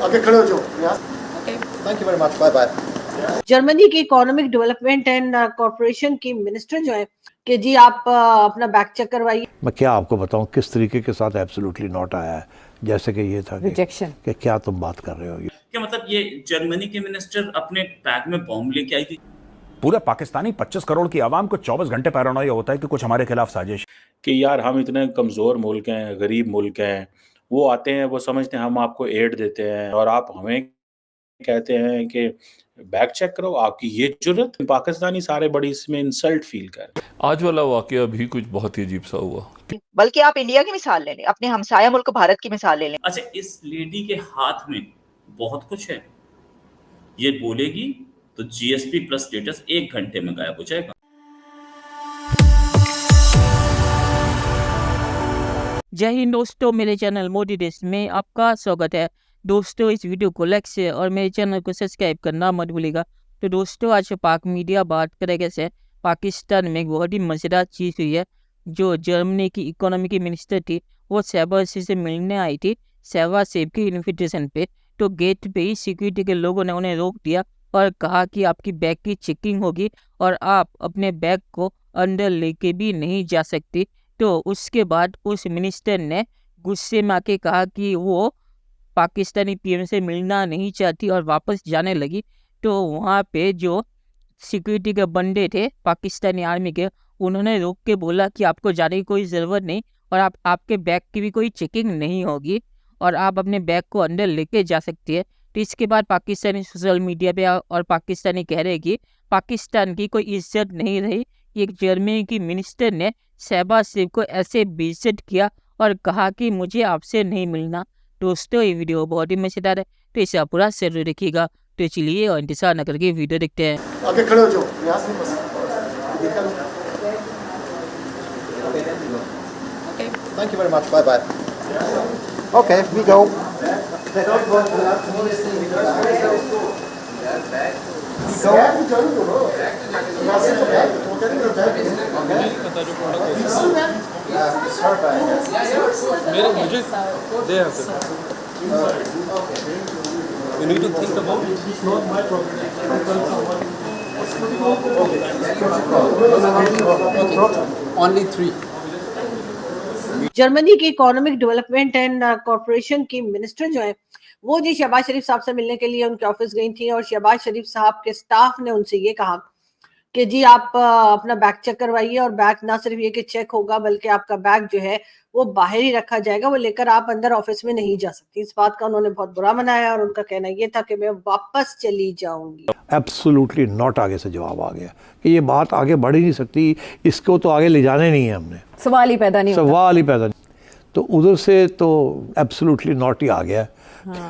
आगे खड़े हो जाओ यहाँ। Thank you very much, bye bye. Germany की इकोनॉमिक डेवलपमेंट एंड कॉर्पोरेशन की मिनिस्टर जो है कि जी आप अपना बैक चेक करवाइए। मैं क्या आपको बताऊं किस तरीके के साथ एब्सोल्युटली नॉट आया है, जैसे कि ये था रिजेक्शन कि क्या तुम बात कर रहे हो। क्या मतलब ये जर्मनी की मिनिस्टर अपने बैग में बॉम्ब लेके आई थी? पूरे पाकिस्तानी 25 करोड़ की आवाम को 24 घंटे पैरानोया होता है कि कुछ हमारे खिलाफ साजिश। कि यार हम इतने कमज़ोर मुल्क हैं, गरीब मुल्क हैं, वो आते हैं, वो समझते हैं हम आपको एड देते हैं और आप हमें कहते हैं कि बैक चेक करो, आपकी ये जुर्रत। पाकिस्तानी सारे बड़ी इसमें इंसल्ट फील कर रहे हैं। आज वाला वाकया भी कुछ बहुत ही अजीब सा हुआ। बल्कि आप इंडिया की मिसाल ले लें, अपने हमसाया मुल्क भारत की मिसाल ले लें। अच्छा, इस लेडी के हाथ में बहुत कुछ है, ये बोलेगी तो जीएसपी प्लस स्टेटस 1 घंटे में गायब हो जाएगा। जय हिंद दोस्तों, मेरे चैनल मोदी देश में आपका स्वागत है। दोस्तों, इस वीडियो को लाइक शेयर और मेरे चैनल को सब्सक्राइब करना मत भूलिएगा। तो दोस्तों, आज पाक मीडिया बात करेगा से पाकिस्तान में एक बहुत ही मज़ेदार चीज़ हुई है। जो जर्मनी की इकोनॉमी की मिनिस्टर थी वो शहबाज शरीफ से मिलने आई थी शहबाज शरीफ की इन्विटेशन पे। तो गेट पे ही सिक्योरिटी के लोगों ने उन्हें रोक दिया और कहा कि आपकी बैग की चेकिंग होगी और आप अपने बैग को अंदर लेके भी नहीं जा सकती। तो उसके बाद उस मिनिस्टर ने गुस्से में आके कहा कि वो पाकिस्तानी पीएम से मिलना नहीं चाहती और वापस जाने लगी। तो वहाँ पे जो सिक्योरिटी के बंदे थे पाकिस्तानी आर्मी के, उन्होंने रोक के बोला कि आपको जाने की कोई ज़रूरत नहीं और आपके बैग की भी कोई चेकिंग नहीं होगी और आप अपने बैग को अंदर लेके जा सकती है। तो इसके बाद पाकिस्तानी सोशल मीडिया पे और पाकिस्तानी कह रहे हैं कि पाकिस्तान की कोई इज्जत नहीं रही। एक जर्मनी की मिनिस्टर ने शहबाज शरीफ को ऐसे बेइज्जत किया और कहा कि मुझे आपसे नहीं मिलना। दोस्तों, ये वीडियो बहुत ही मज़ेदार है, तो इसे आप पूरा जरूर देखिएगा। तो चलिए और इंतजार न करके वीडियो देखते हैं। आगे खड़े हो जाओ यहाँ से बस। Thank you very much, bye bye. Okay, we go. मुझे दे You need to think about it. It's not my problem. Only 3. Germany की इकोनॉमिक डेवलपमेंट एंड कॉर्पोरेशन की मिनिस्टर जो है वो जी शहबाज शरीफ साहब से मिलने के लिए उनके ऑफिस गई थी और शहबाज शरीफ साहब के स्टाफ ने उनसे ये कहा कि जी आप अपना बैग चेक करवाइए और बैग ना सिर्फ ये कि चेक होगा बल्कि आपका बैग जो है वो बाहर ही रखा जाएगा, वो लेकर आप अंदर ऑफिस में नहीं जा सकती। इस बात का उन्होंने बहुत बुरा मनाया और उनका कहना ये था कि मैं वापस चली जाऊंगी। एब्सोल्युटली नॉट आगे से जवाब आ गया कि ये बात आगे बढ़ ही नहीं सकती, इसको तो आगे ले जाने नहीं है हमने, सवाल ही पैदा नहीं होता। तो उधर से तो एब्सोल्युटली नॉट ही आ गया।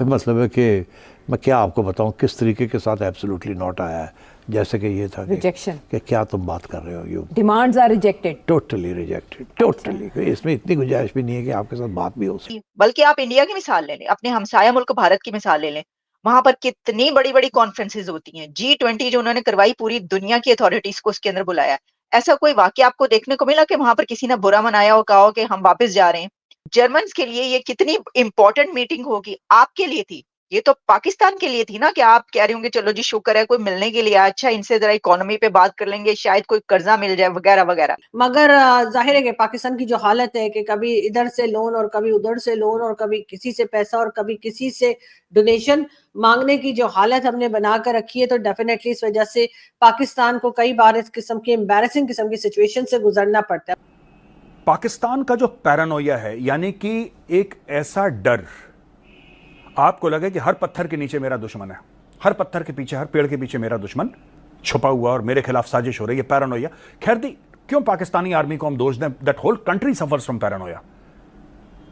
मतलब है कि मैं क्या आपको बताऊं किस तरीके के साथ एब्सोल्युटली नॉट आया है, जैसे कि ये था रिजेक्शन कि क्या तुम बात कर रहे हो। You demands are rejected, totally rejected, totally. इसमें इतनी गुंजाइश भी नहीं है कि आपके साथ बात भी हो सके। बल्कि आप इंडिया की मिसाल ले लें, अपने हमसाया मुल्क भारत की मिसाल ले लें। वहां पर कितनी बड़ी बड़ी कॉन्फ्रेंसेज होती हैं। G20 जो उन्होंने करवाई, पूरी दुनिया की अथॉरिटीज को उसके अंदर बुलाया। ऐसा कोई वाकया आपको देखने को मिला कि वहां पर किसी ने बुरा मनाया हो, कहा हो कि हम वापस जा रहे हैं? जर्मन्स के लिए ये कितनी इंपॉर्टेंट मीटिंग होगी, आपके लिए थी, ये तो पाकिस्तान के लिए थी ना। कि आप कह रहे होंगे चलो जी शुक्र है कोई मिलने के लिए, अच्छा इनसे जरा इकोनॉमी पे बात कर लेंगे, शायद कोई कर्जा मिल जाए वगैरह वगैरह। मगर जाहिर है कि पाकिस्तान की जो हालत है कि कभी इधर से लोन और कभी उधर से लोन और कभी किसी से पैसा और कभी किसी से डोनेशन मांगने की जो हालत हमने बना कर रखी है, तो डेफिनेटली इस वजह से पाकिस्तान को कई बार इस किस्म की एम्बैरेसिंग किस्म की सिचुएशन से गुजरना पड़ता है। पाकिस्तान का जो पैरानोया है, यानी कि एक ऐसा डर, आपको लगे कि हर पत्थर के नीचे मेरा दुश्मन है, हर पत्थर के पीछे, हर पेड़ के पीछे मेरा दुश्मन छुपा हुआ और मेरे खिलाफ साजिश हो रही है, पैरानोया। खैर दी, क्यों पाकिस्तानी आर्मी को हम दोष दें? That whole country suffers from paranoia.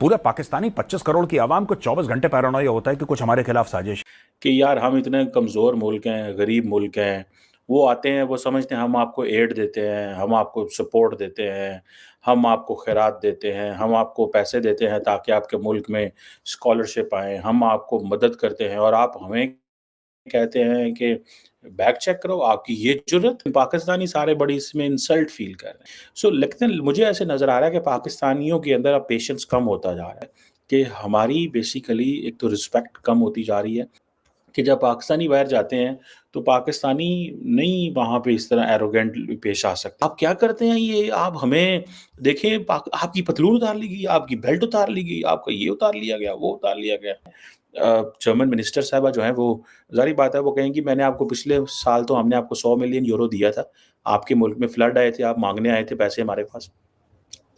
पूरे पाकिस्तानी 25 करोड़ की आवाम को 24 घंटे पैरानोया होता है कि कुछ हमारे खिलाफ साजिश। कि यार हम इतने कमज़ोर मुल्क हैं, गरीब मुल्क हैं, वो आते हैं, वो समझते हैं हम आपको एड देते हैं, हम आपको सपोर्ट देते हैं, हम आपको खैरात देते हैं, हम आपको पैसे देते हैं ताकि आपके मुल्क में स्कॉलरशिप आए, हम आपको मदद करते हैं और आप हमें कहते हैं कि बैक चेक करो, आपकी ये जुर्रत। पाकिस्तानी सारे बड़ी इसमें इंसल्ट फील कर रहे हैं। लेकिन मुझे ऐसे नज़र आ रहा है कि पाकिस्तानियों के अंदर अब पेशेंस कम होता जा रहा है। कि हमारी बेसिकली एक तो रिस्पेक्ट कम होती जा रही है कि जब पाकिस्तानी बाहर जाते हैं तो पाकिस्तानी नहीं वहाँ पे इस तरह एरोगेंट पेश आ सकते। आप क्या करते हैं ये? आप हमें देखें, आपकी पतलून उतार ली गई, आपकी बेल्ट उतार ली गई, आपका ये उतार लिया गया, वो उतार लिया गया। जर्मन मिनिस्टर साहिबा जो हैं वो ज़ाहिर बात है वो कहेंगी मैंने आपको पिछले साल तो हमने आपको 100 मिलियन यूरो दिया था, आपके मुल्क में फ्लड आए थे, आप मांगने आए थे पैसे हमारे पास।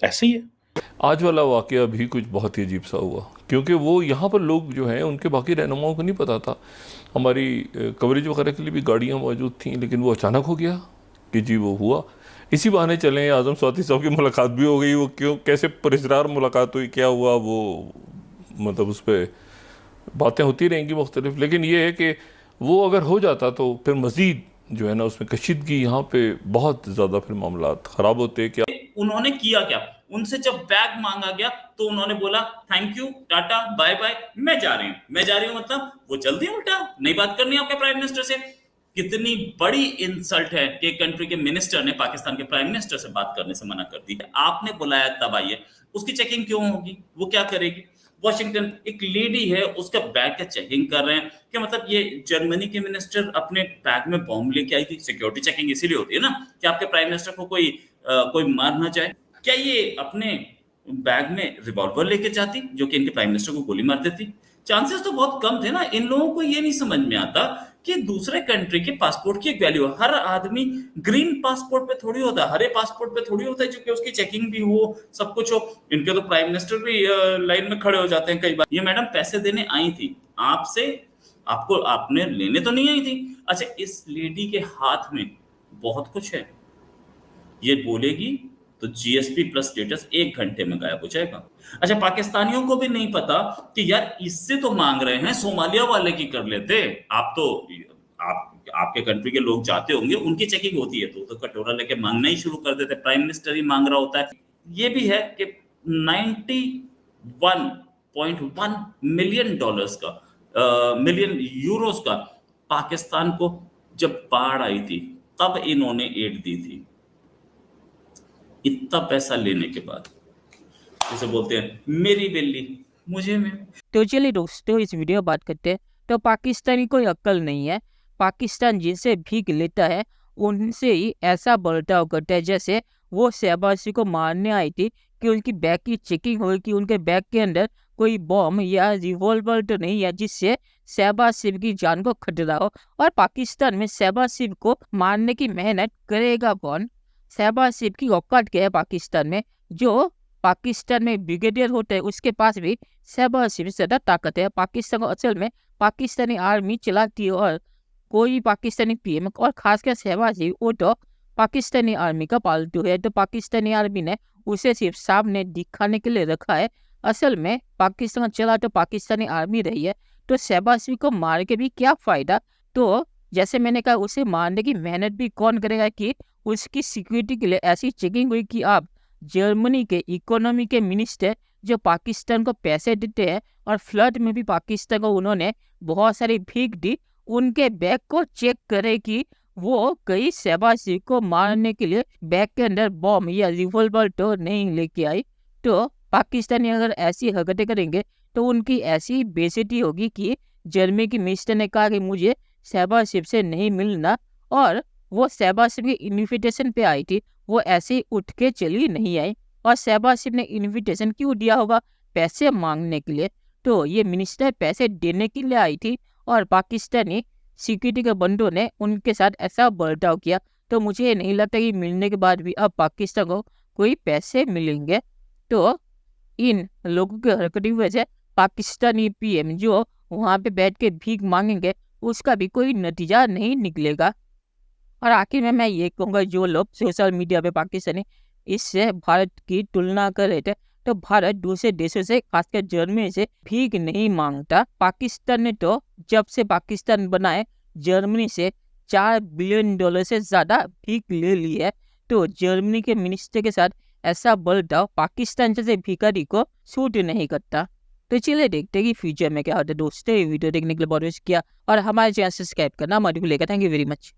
ऐसे ही है। आज वाला वाक़या भी कुछ बहुत ही अजीब सा हुआ, क्योंकि वो यहाँ पर लोग जो हैं उनके बाकी रहनुमाओं को नहीं पता था। हमारी कवरेज वगैरह के लिए भी गाड़ियाँ मौजूद थीं, लेकिन वो अचानक हो गया कि जी वो हुआ। इसी बहाने चलें आज़म स्वाति साहब की मुलाकात भी हो गई। वो क्यों कैसे पुरस्कार मुलाकात हुई, क्या हुआ, वो मतलब उस पर बातें होती रहेंगी मुख्तलिफ। लेकिन ये है कि वो अगर हो जाता तो फिर मज़ीद जो है ना उसमें कशीदगी यहाँ पे बहुत ज़्यादा फिर मामला ख़राब होते। क्या उन्होंने किया क्या? उनसे जब बैग मांगा गया तो उन्होंने बोला thank you, ta ta, bye bye, मैं जा रही हूँ मतलब वो जल्दी उल्टा नहीं बात करनी आपके प्राइम मिनिस्टर से। कितनी बड़ी इंसल्ट है कि कंट्री के मिनिस्टर ने पाकिस्तान के प्राइम मिनिस्टर से बात करने से मना कर दी। आपने बुलाया तब आइए, उसकी चेकिंग क्यों होगी? वो क्या करेगी? वॉशिंगटन एक लेडी है, उसका बैग का चेकिंग कर रहे हैं क्या? मतलब ये जर्मनी के मिनिस्टर अपने बैग में बॉम्ब लेके आई थी। सिक्योरिटी चेकिंग इसीलिए होती है ना कि आपके प्राइम मिनिस्टर को कोई मार ना जाए। क्या ये अपने बैग में रिवॉल्वर लेके जाती जो कि इनके प्राइम मिनिस्टर को गोली मार देती? चांसेस तो बहुत कम थे ना। इन लोगों को ये नहीं समझ में आता कि दूसरे कंट्री के पासपोर्ट की एक वैल्यू है। हर आदमी ग्रीन पासपोर्ट पे थोड़ी होता है, हरे पासपोर्ट पे थोड़ी होता है, जो कि उसकी चेकिंग भी हो, सब कुछ हो। इनके तो प्राइम मिनिस्टर भी लाइन में खड़े हो जाते हैं कई बार। ये मैडम पैसे देने आई थी आपसे, आपने लेने तो नहीं आई थी। अच्छा, इस लेडी के हाथ में बहुत कुछ है, ये बोलेगी तो जीएसपी प्लस स्टेटस 1 घंटे में गायब हो जाएगा। अच्छा, पाकिस्तानियों को भी नहीं पता कि यार इससे तो मांग रहे हैं, सोमालिया वाले की कर लेते। आपके कंट्री के लोग जाते होंगे, उनकी चेकिंग होती है तो कटोरा लेके मांगना ही शुरू कर देते। प्राइम मिनिस्टर ही मांग रहा होता है। ये भी है कि 91.1 मिलियन डॉलर्स का मिलियन यूरोस का पाकिस्तान को जब बाढ़ आई थी तब इन्होंने एड दी थी। इतना पैसा लेने के बाद जैसे बोलते हैं मेरी बिल्ली मुझे में। तो चलिए दोस्तों इस वीडियो बात करते हैं। तो पाकिस्तानी कोई अक्ल नहीं है। पाकिस्तान जिनसे भीख लेता है उनसे ही ऐसा बर्ताव करता है जैसे वो शहबाजी को मारने आई थी कि उनकी बैग की चेकिंग हुई कि उनके बैग के अंदर कोई बॉम्ब या रिवॉल्वर तो नहीं है जिससे शहबाज शरीफ की जान को खतरा हो। और पाकिस्तान में शहबाज शरीफ को मारने की मेहनत करेगा कौन? शहबाज शरीफ की औकात क्या है पाकिस्तान में? जो पाकिस्तान में ब्रिगेडियर होते हैं उसके पास भी शहबाज शरीफ से ज़्यादा ताकत है। पाकिस्तान को असल में पाकिस्तानी आर्मी चलाती है और कोई पाकिस्तानी पीएम और खासकर शहबाज शरीफ वो तो पाकिस्तानी आर्मी का पालतू है। तो पाकिस्तानी आर्मी ने उसे सिर्फ सामने दिखाने के लिए रखा है। असल में पाकिस्तान चला तो पाकिस्तानी आर्मी रही है। तो शहबाज शरीफ को मार के भी क्या फ़ायदा? तो जैसे मैंने कहा उसे मारने की मेहनत भी कौन करेगा कि उसकी सिक्योरिटी के लिए ऐसी चेकिंग हुई कि आप जर्मनी के इकोनॉमी के मिनिस्टर जो पाकिस्तान को पैसे देते हैं और फ्लड में भी पाकिस्तान को उन्होंने बहुत सारी भीख दी, उनके बैग को चेक करे कि वो कई शहबाज शरीफ को मारने के लिए बैग के अंदर बॉम्ब या रिवॉल्वर तो नहीं लेके आई। तो पाकिस्तानी अगर ऐसी हरकतें करेंगे तो उनकी ऐसी बेइज्जती होगी कि जर्मनी की मिनिस्टर ने कहा कि मुझे शहबाज शरीफ से नहीं मिलना, और वो शहबाज शरीफ की इन्विटेशन पे आई थी, वो ऐसे ही उठ के चली नहीं आई। और शहबाज शरीफ ने इन्विटेशन क्यों दिया होगा? पैसे मांगने के लिए। तो ये मिनिस्टर पैसे देने के लिए आई थी और पाकिस्तानी सिक्योरिटी के बंदों ने उनके साथ ऐसा बर्ताव किया। तो मुझे नहीं लगता कि मिलने के बाद भी अब पाकिस्तान को कोई पैसे मिलेंगे। तो इन लोगों की हरकत की वजह से पाकिस्तानी पीएम जो वहाँ पे बैठ के भीख मांगेंगे उसका भी कोई नतीजा नहीं निकलेगा। और आखिर में मैं ये कहूँगा, जो लोग सोशल मीडिया पे पाकिस्तानी इससे भारत की तुलना कर रहे थे, तो भारत दूसरे देशों से खासकर जर्मनी से भीख नहीं मांगता। पाकिस्तान ने तो जब से पाकिस्तान बनाए जर्मनी से $4 बिलियन से ज़्यादा भीख ले ली है। तो जर्मनी के मिनिस्टर के साथ ऐसा बर्ताव पाकिस्तान जैसे भिखारी को सूट नहीं करता। तो चलिए देखते हैं कि फ्यूचर में क्या होता है। दोस्तों वीडियो देखने के लिए बहुत शुक्रिया और हमारे चैनल सब्सक्राइब करना मत भूलिएगा। Thank you very much.